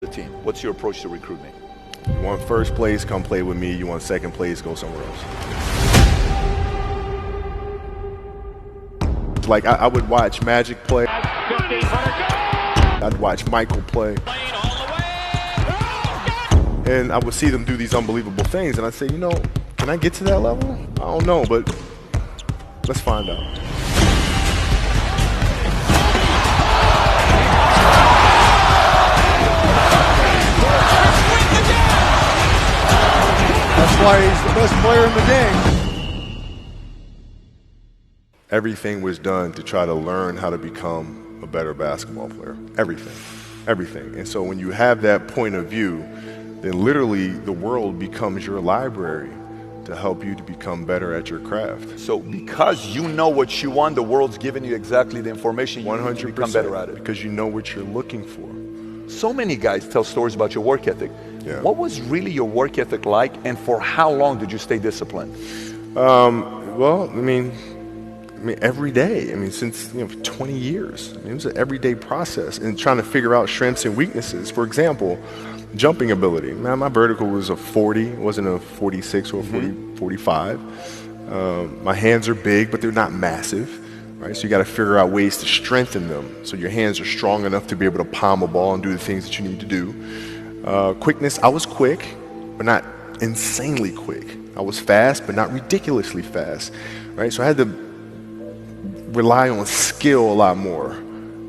the team? What's your approach to recruiting? You want first place, come play with me. You want second place, go somewhere else. Like, I would watch Magic play. I'd watch Michael play. And I would see them do these unbelievable things. And I'd say, you know, can I get to that level? I don't know, but let's find out. That's why he's the best player in the game. Everything was done to try to learn how to become a better basketball player. Everything. Everything. And so when you have that point of view, then literally the world becomes your library to help you to become better at your craft. So because you know what you want, the world's giving you exactly the information you need to become better at it. Because you know what you're looking for. So many guys tell stories about your work ethic. Yeah. What was really your work ethic like, and for how long did you stay disciplined? Well, I mean, every day. I mean, since 20 years. I mean, it was an everyday process and trying to figure out strengths and weaknesses. For example, jumping ability. Man, my vertical was a 40, it wasn't a 46 or a 45. My hands are big, but they're not massive. Right? So you got to figure out ways to strengthen them so your hands are strong enough to be able to palm a ball and do the things that you need to do. Quickness, I was quick, but not insanely quick. I was fast, but not ridiculously fast. Right? So I had to rely on skill a lot more.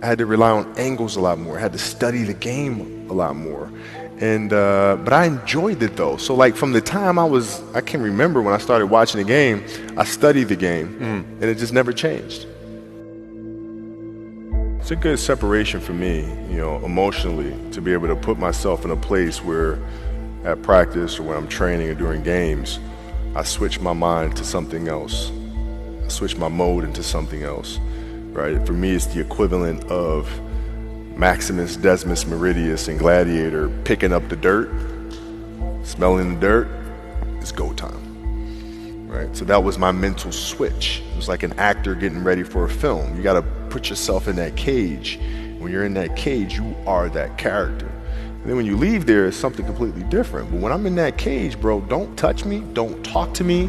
I had to rely on angles a lot more. I had to study the game a lot more. And but I enjoyed it though. So like from the time I can remember when I started watching the game, I studied the game and it just never changed. It's a good separation for me, emotionally, to be able to put myself in a place where at practice or when I'm training or during games, I switch my mind to something else. I switch my mode into something else, right? For me, it's the equivalent of Maximus, Decimus, Meridius, and Gladiator picking up the dirt, smelling the dirt. It's go time, right? So that was my mental switch. It was like an actor getting ready for a film. You got to put yourself in that cage. When you're in that cage, you are that character. And then when you leave there, it's something completely different. But when I'm in that cage, bro, don't touch me, don't talk to me.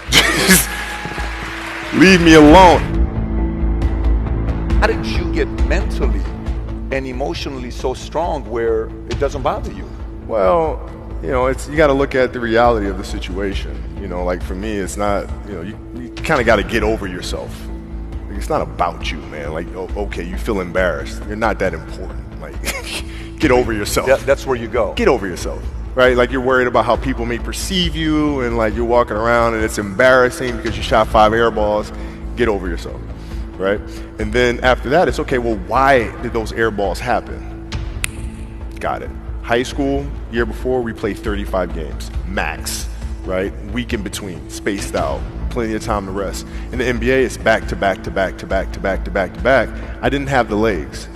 Just leave me alone. How did you get mentally and emotionally so strong where it doesn't bother you? Well, you got to look at the reality of the situation. Like for me, it's not, you kind of got to get over yourself. Like, it's not about you, man. Like, okay, you feel embarrassed. You're not that important. Like, get over yourself. That's where you go. Get over yourself, right? Like you're worried about how people may perceive you and like you're walking around and it's embarrassing because you shot 5 air balls. Get over yourself. Right? And then after that, it's okay, well, why did those air balls happen? Got it. High school, year before, we played 35 games, max, right? Week in between, spaced out, plenty of time to rest. In the NBA, it's back to back to back to back to back to back to back. I didn't have the legs.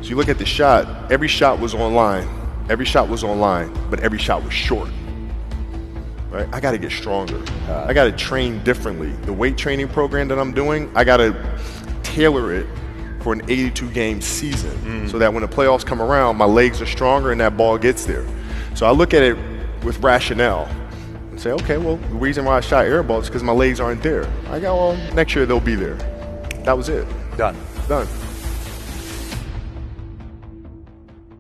So you look at the shot, every shot was online. Every shot was online, but every shot was short. Right? I got to get stronger. I got to train differently. The weight training program that I'm doing, I got to tailor it for an 82-game season so that when the playoffs come around, my legs are stronger and that ball gets there. So I look at it with rationale and say, okay, well, the reason why I shot air balls is because my legs aren't there. I go, well, next year they'll be there. That was it. Done.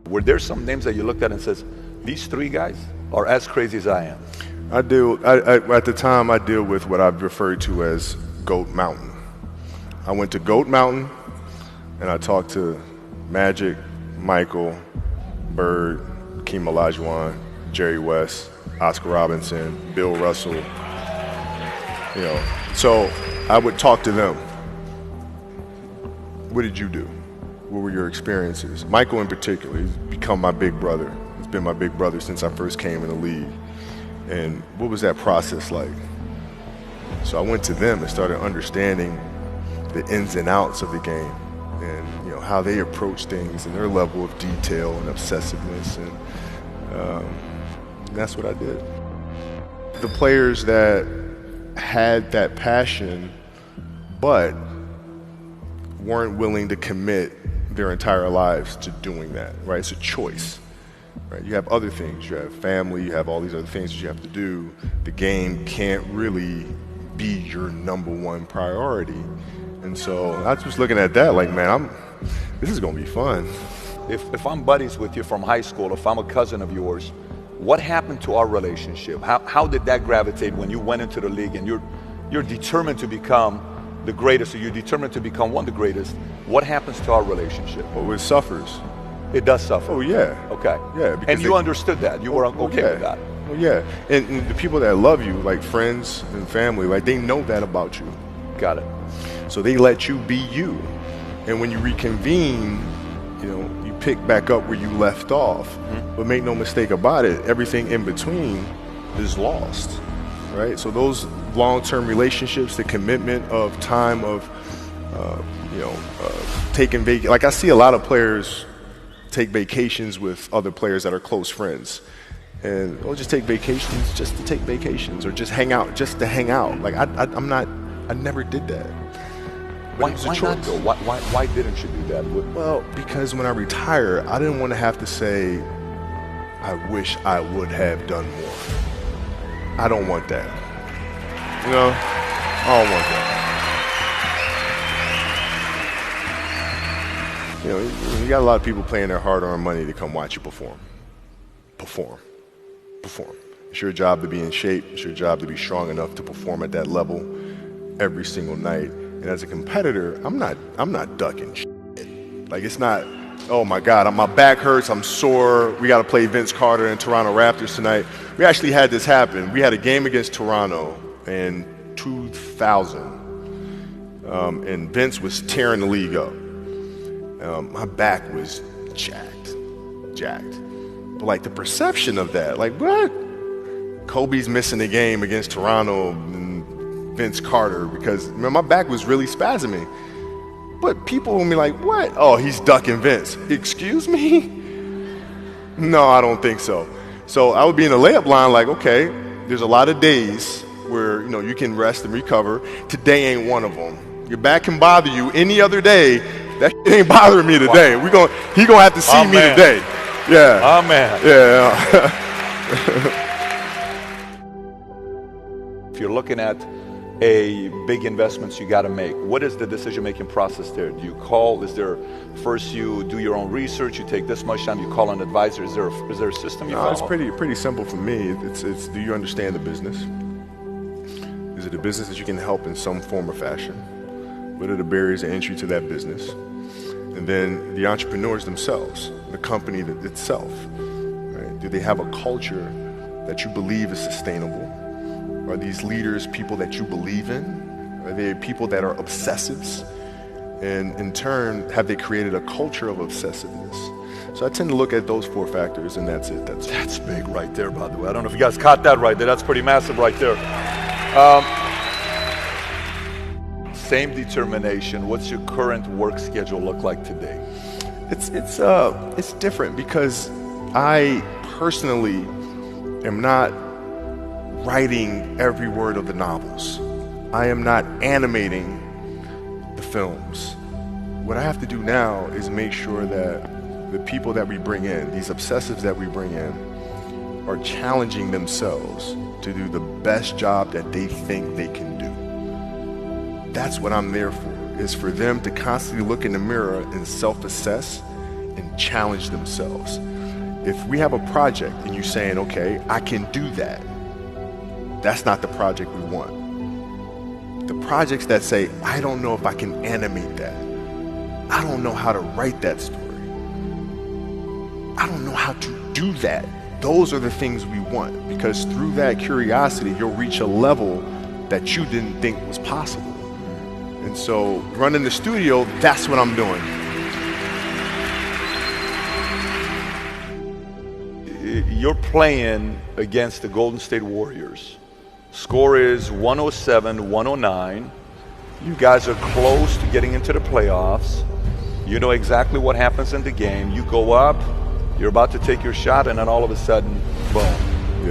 Were there some names that you looked at and says, these 3 guys are as crazy as I am? At the time, I deal with what I've referred to as Goat Mountain. I went to Goat Mountain, and I talked to Magic, Michael, Bird, Hakeem Olajuwon, Jerry West, Oscar Robinson, Bill Russell. So I would talk to them. What did you do? What were your experiences? Michael in particular, he's become my big brother. He's been my big brother since I first came in the league. And what was that process like? So I went to them and started understanding the ins and outs of the game and how they approach things and their level of detail and obsessiveness, and that's what I did. The players that had that passion but weren't willing to commit their entire lives to doing that, right? It's a choice. right? You have other things. You have family. You have all these other things that you have to do. The game can't really be your #1 priority. And so I was looking at that like, man, this is going to be fun. If I'm buddies with you from high school, if I'm a cousin of yours, what happened to our relationship? How did that gravitate when you went into the league and you're determined to become the greatest, or you're determined to become one of the greatest? What happens to our relationship? Well, it suffers. It does suffer. Oh, yeah. Okay. Yeah. And you understood that. You were okay with that. Well, yeah. And the people that love you, like friends and family, like they know that about you. Got it. So they let you be you. And when you reconvene, you pick back up where you left off. Mm-hmm. But make no mistake about it, everything in between is lost, right? So those long-term relationships, the commitment of time of, taking vacation. Like I see a lot of players take vacations with other players that are close friends. And they'll just take vacations just to take vacations, or just hang out just to hang out. Like I never did that. Why not though? Why didn't you do that? Well, because when I retire, I didn't want to have to say, I wish I would have done more. I don't want that. I don't want that. You got a lot of people paying their hard-earned money to come watch you perform. Perform. It's your job to be in shape. It's your job to be strong enough to perform at that level every single night. And as a competitor, I'm not ducking shit. Like, it's not, oh my God, my back hurts, I'm sore, we got to play Vince Carter and Toronto Raptors tonight. We actually had this happen. We had a game against Toronto in 2000, and Vince was tearing the league up. My back was jacked. But like the perception of that, like what? Kobe's missing the game against Toronto and Vince Carter because my back was really spasming. But people will be like, what? Oh, he's ducking Vince. Excuse me? No, I don't think so. So I would be in a layup line like, okay, there's a lot of days where you can rest and recover. Today ain't one of them. Your back can bother you any other day. That shit ain't bothering me today. He gonna have to see me today. Yeah. Amen. Yeah. If you're looking at a big investments you got to make, what is the decision-making process there? Do you call? Is there first you do your own research? You take this much time. You call an advisor. Is there a system you follow? It's pretty simple for me. It's do you understand the business? Is it a business that you can help in some form or fashion? What are the barriers of entry to that business? And then the entrepreneurs themselves, the company itself, right? Do they have a culture that you believe is sustainable? Are these leaders people that you believe in? Are they people that are obsessives? And in turn, have they created a culture of obsessiveness? So I tend to look at those 4 factors, and that's it. That's big right there, by the way. I don't know if you guys caught that right there. That's pretty massive right there. Same determination. What's your current work schedule look like today? It's different because I personally am not writing every word of the novels. I am not animating the films. What I have to do now is make sure that the people that we bring in, these obsessives that we bring in, are challenging themselves to do the best job that they think they can do. That's what I'm there for, is for them to constantly look in the mirror and self-assess and challenge themselves. If we have a project and you're saying, okay, I can do that, that's not the project we want. The projects that say, I don't know if I can animate that. I don't know how to write that story. I don't know how to do that. Those are the things we want, because through that curiosity, you'll reach a level that you didn't think was possible. And so running the studio, that's what I'm doing. You're playing against the Golden State Warriors. Score is 107-109. You guys are close to getting into the playoffs. You know exactly what happens in the game. You go up, you're about to take your shot, and then all of a sudden, boom,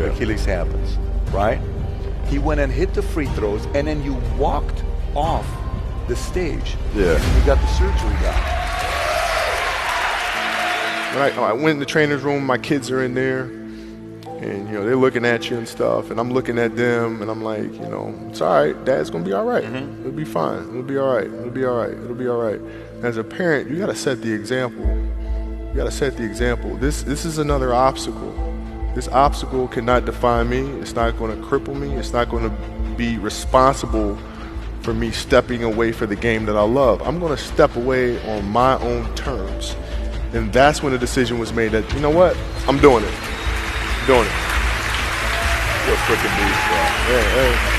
Achilles happens, right? He went and hit the free throws, and then you walked off the stage. Yeah. You got the surgery done. when I went in the trainer's room, my kids are in there, and they're looking at you and stuff, and I'm looking at them, and I'm like, it's all right. Dad's gonna be all right. It'll be fine. It'll be all right. It'll be all right. It'll be all right. As a parent, you gotta set the example. You gotta set the example. This is another obstacle. This obstacle cannot define me. It's not gonna cripple me. It's not gonna be responsible for me stepping away for the game that I love. I'm gonna step away on my own terms. And that's when the decision was made that, you know what? I'm doing it. Doing it. You're a freaking beast, bro. Hey.